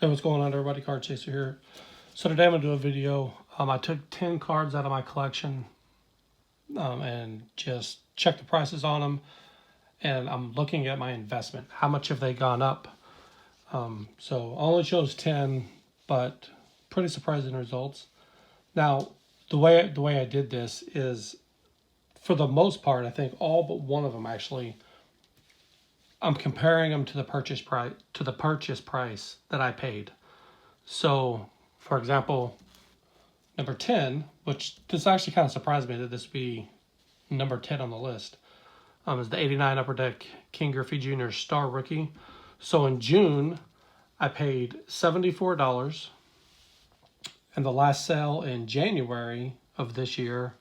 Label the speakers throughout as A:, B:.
A: Hey, what's going on, everybody? Card Chaser here. So today I'm going to do a video. I took 10 cards out of my collection and just checked the prices on them. And I'm looking at my investment. How much have they gone up? So I only chose 10, but pretty surprising results. Now, the way I did this is, for the most part, I think all but one of them actually, I'm comparing them to the purchase price that I paid. So, for example, number 10, which this actually kind of surprised me that this be number 10 on the list, is the 89 Upper Deck Ken Griffey Jr. Star Rookie. So in June, I paid $74, and the last sale in January of this year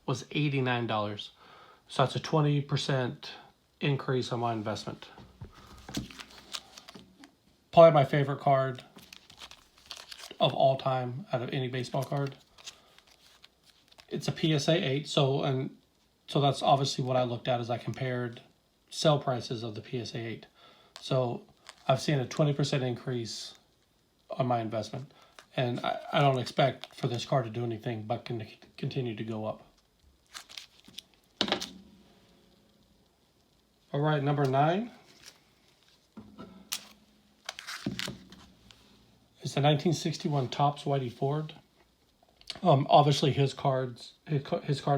A: was $89. So that's a 20% increase on my investment. Probably my favorite card of all time out of any baseball card. It's a PSA 8, so that's obviously what I looked at as I compared sell prices of the PSA 8. So I've seen a 20% increase on my investment, and I don't expect for this card to do anything but continue to go up. All right, number 9 is the 1961 Topps Whitey Ford. Obviously his card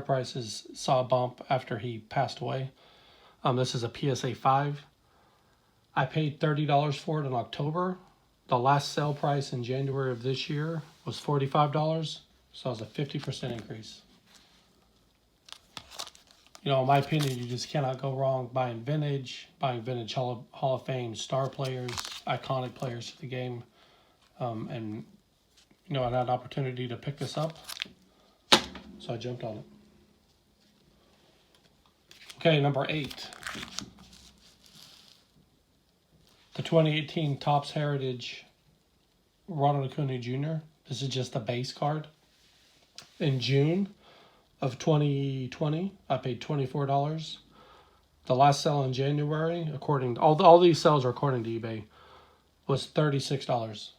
A: prices saw a bump after he passed away. This is a PSA 5. I paid $30 for it in October. The last sale price in January of this year was $45, so it was a 50% increase. You know, in my opinion, you just cannot go wrong buying vintage Hall of Fame star players, iconic players to the game. And, you know, I had an opportunity to pick this up, so I jumped on it. Okay, number 8. The 2018 Topps Heritage Ronald Acuna Jr. This is just the base card. In June of 2020, I paid $24. The last sale in January, according to all these sales are according to eBay, was $36.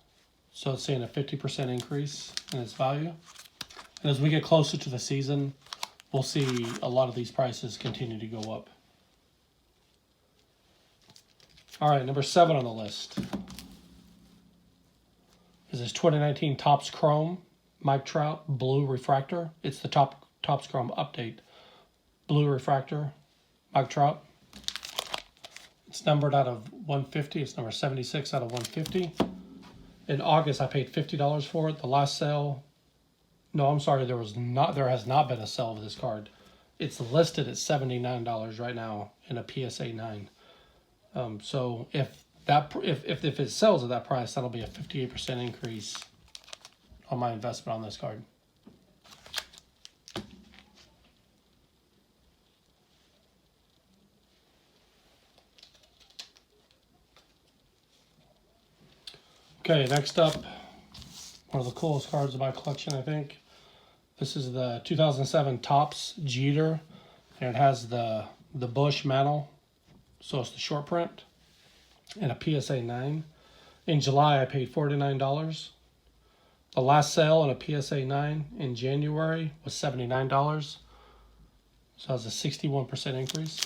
A: So it's seeing a 50% increase in its value. And as we get closer to the season, we'll see a lot of these prices continue to go up. All right, number 7 on the list is this 2019 Topps Chrome Mike Trout Blue Refractor. It's the Topps Chrome Update Blue Refractor Mike Trout. It's numbered out of 150. It's number 76 out of 150. In August, I paid $50 for it. The last sale, no, I'm sorry, there has not been a sale of this card. It's listed at $79 right now in a PSA 9. So if it sells at that price, that'll be a 58% increase on my investment on this card. Okay, next up, one of the coolest cards of my collection, I think. This is the 2007 Topps Jeter, and it has the Bush mantle, so it's the short print, and a PSA 9. In July, I paid $49. The last sale in a PSA 9 in January was $79, so that's a 61% increase.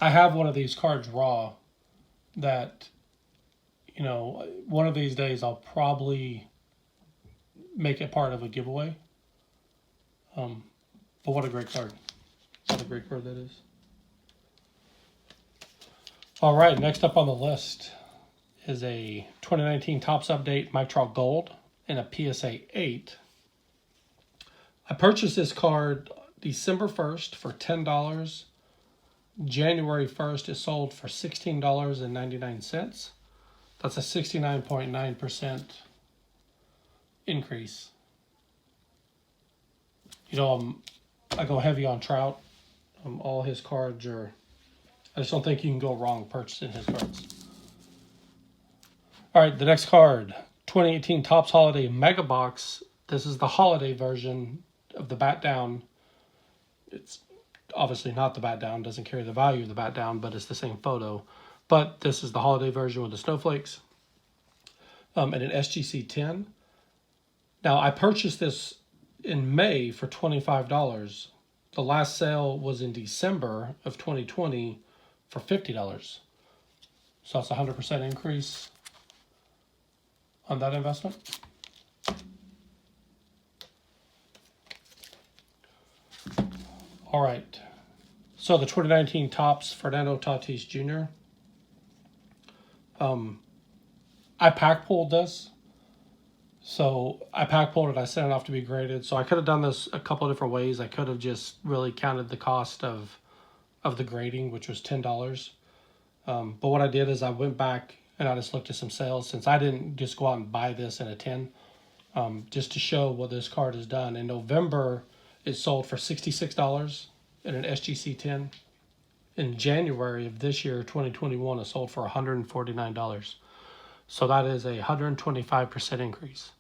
A: I have one of these cards raw that, you know, one of these days I'll probably make it part of a giveaway. But what a great card. What a great card that is. All right, next up on the list is a 2019 Topps Update Mike Trout Gold in a PSA 8. I purchased this card December 1st for $10. January 1st, it sold for $16.99. That's a 69.9% increase. You know, I go heavy on Trout. All his cards are, I just don't think you can go wrong purchasing his cards. All right, the next card, 2018 Topps Holiday Mega Box. This is the holiday version of the Bat Down. It's obviously not the Bat Down, doesn't carry the value of the Bat Down, but it's the same photo. But this is the holiday version with the snowflakes. and an SGC 10. Now, I purchased this in May for $25. The last sale was in December of 2020 for $50. So that's a 100% increase on that investment. All right. So the 2019 Topps Fernando Tatis Jr. I pack pulled this. So I pack pulled it, I sent it off to be graded. So I could have done this a couple of different ways. I could have just really counted the cost of the grading, which was $10. But what I did is I went back and I just looked at some sales, since I didn't just go out and buy this in a 10, just to show what this card has done. In November, it sold for $66 in an SGC 10. In January of this year, 2021, it sold for $149. So that is a 125% increase.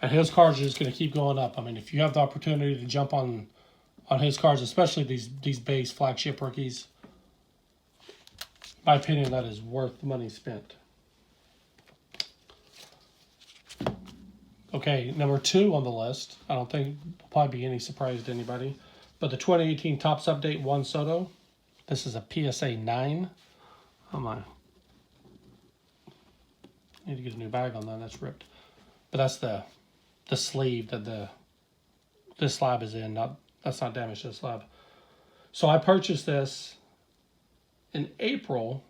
A: And his cards are just going to keep going up. I mean, if you have the opportunity to jump on his cards, especially these base flagship rookies, in my opinion, that is worth the money spent. Okay, number 2 on the list. I don't think will probably be any surprise to anybody, but the 2018 Topps Update Juan Soto. This is a PSA 9. Oh my. Need to get a new bag on that. That's ripped. But that's the sleeve that this slab is in. That's not damaged to the slab. So I purchased this in April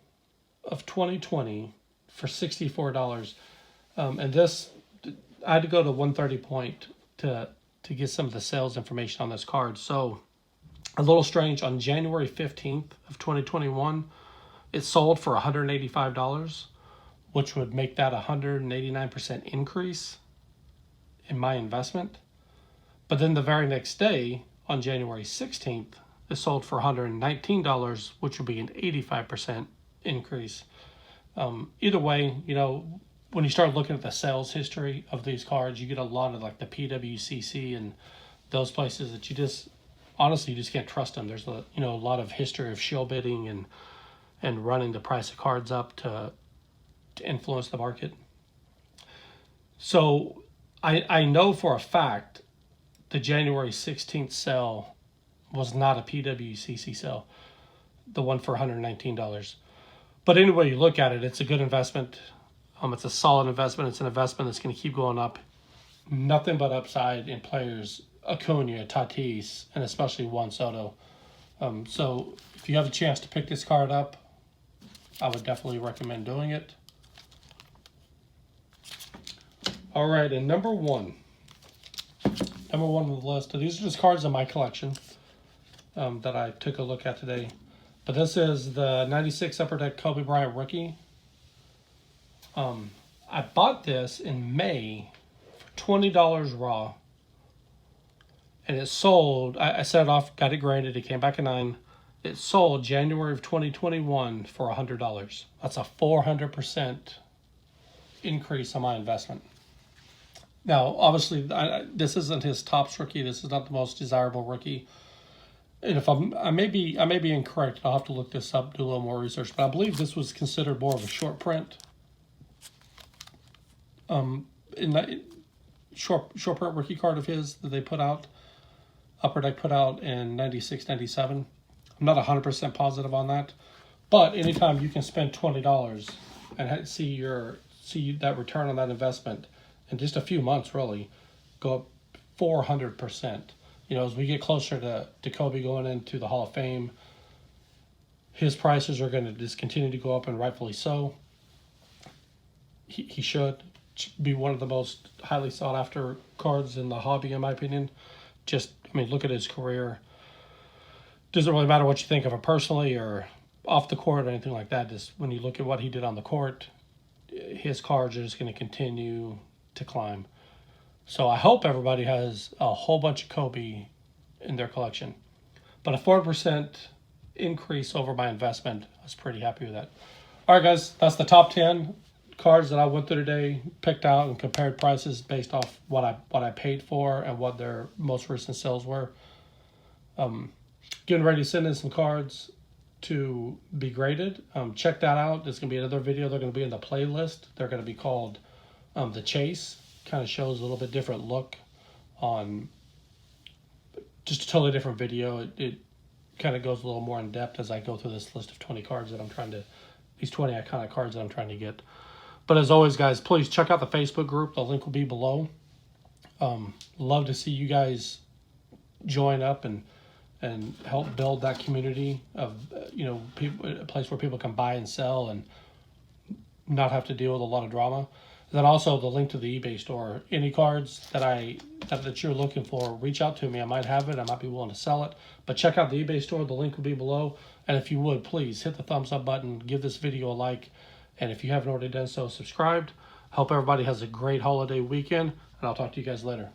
A: of 2020 for $64. And this, I had to go to 130 Point to get some of the sales information on this card. So a little strange, on January 15th of 2021, it sold for $185, which would make that a 189% increase in my investment. But then the very next day, on January 16th, it sold for $119, which would be an 85% increase. Either way, you know, when you start looking at the sales history of these cards, you get a lot of like the PWCC and those places that you just, honestly, you just can't trust them. There's a lot of history of shill bidding and running the price of cards up to influence the market. So I know for a fact the January 16th sale was not a PWCC sale, the one for $119. But anyway you look at it, it's a good investment. It's a solid investment. It's an investment that's going to keep going up. Nothing but upside in players, Acuna, Tatis, and especially Juan Soto. So if you have a chance to pick this card up, I would definitely recommend doing it. All right, and number one on the list. These are just cards in my collection that I took a look at today. But this is the 96 Upper Deck Kobe Bryant rookie. I bought this in May for $20 raw. And it sold, I set it off, got it graded, it came back a 9. It sold January of 2021 for $100. That's a 400% increase on my investment. Now, obviously, this isn't his Topps rookie. This is not the most desirable rookie. And if I may be incorrect, I'll have to look this up, do a little more research. But I believe this was considered more of a short print. In that short print rookie card of his that they put out, Upper Deck put out in 96, 97. I'm not 100% positive on that. But anytime you can spend $20 and see that return on that investment in just a few months, really go up 400%. You know, as we get closer to Kobe going into the Hall of Fame, his prices are going to just continue to go up, and rightfully so. He should be one of the most highly sought after cards in the hobby, in my opinion. Look at his career. Doesn't really matter what you think of him personally or off the court or anything like that. Just when you look at what he did on the court, his cards are just going to continue to climb. So I hope everybody has a whole bunch of Kobe in their collection. But a 4% increase over my investment, I was pretty happy with that. All right, guys, that's the top 10 cards that I went through today, picked out and compared prices based off what I paid for and what their most recent sales were. Getting ready to send in some cards to be graded. Check that out. There's going to be another video. They're going to be in the playlist. They're going to be called The chase kind of shows a little bit different look on just a totally different video. It kind of goes a little more in depth as I go through this list of 20 cards that I'm trying to, these 20 iconic cards that I'm trying to get. But as always, guys, please check out the Facebook group. The link will be below. Love to see you guys join up and help build that community of people, a place where people can buy and sell and not have to deal with a lot of drama. And then also the link to the eBay store. Any cards that you're looking for, reach out to me. I might have it. I might be willing to sell it. But check out the eBay store. The link will be below. And if you would, please hit the thumbs up button. Give this video a like. And if you haven't already done so, subscribed. Hope everybody has a great holiday weekend. And I'll talk to you guys later.